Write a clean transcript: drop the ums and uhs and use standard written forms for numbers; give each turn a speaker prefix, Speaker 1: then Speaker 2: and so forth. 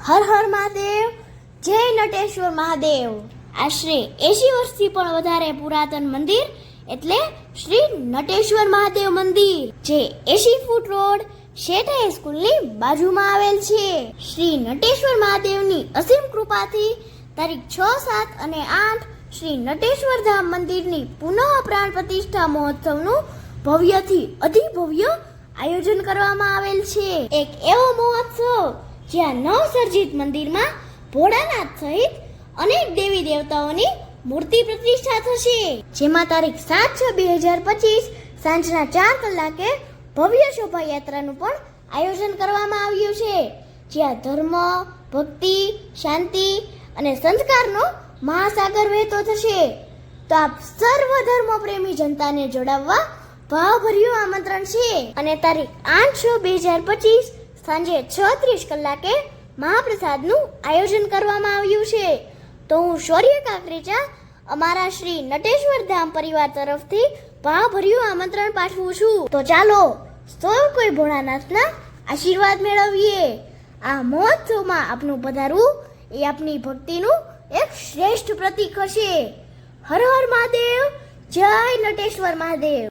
Speaker 1: હર હર મહાદેવ, જય નટેશ્વર મહાદેવ. આશરે 80 વર્ષથી પણ વધારે પુરાતન મંદિર એટલે શ્રી નટેશ્વર મહાદેવ મંદિર, જે 80 ફૂટ રોડ શેઠ હાઈસ્કૂલની બાજુમાં આવેલ છે. શ્રી નટેશ્વર મહાદેવની અસીમ કૃપાથી તારીખ 6, 7 અને 8 શ્રી નટેશ્વર ધામ મંદિરની પુનઃ પ્રાણ પ્રતિષ્ઠા મહોત્સવનું ભવ્યથી અતિભવ્ય આયોજન કરવામાં આવેલ છે. એક એવો મહોત્સવ જ્યાં નવસર્જિત મંદિરમાં ભોળાનાથ સહિત અનેક દેવી દેવતાઓની મૂર્તિ પ્રતિષ્ઠા થશે, જેમાં તારીખ 7/6/2025 સાંજના 4 કલાકે ભવ્ય શોભાયાત્રાનું પણ આયોજન કરવામાં આવ્યું છે, જ્યાં ધર્મ, ભક્તિ, શાંતિ અને સંસ્કારનો મહાસાગર વહેતો થશે. તો આપ સર્વ ધર્મ પ્રેમી જનતાને જોડાવવા ભાવભર્યું આમંત્રણ છે. અને તારીખ 8/6/2025 સાંજે 6:30 કલાકે મહાપ્રસાદનું આયોજન કરવામાં આવ્યું છે. તો હું શૌર્ય કાકરેચા અમારા શ્રી નટેશ્વર ધામ પરિવાર તરફથી ભાવભર્યું આમંત્રણ પાઠવું છું. તો ચાલો સૌ કોઈ ભોળાનાથના આશીર્વાદ મેળવીએ. આ મહોત્સવમાં આપનું પધારવું એ આપની ભક્તિનું એક શ્રેષ્ઠ પ્રતીક હશે. હર હર મહાદેવ, જય નટેશ્વર મહાદેવ.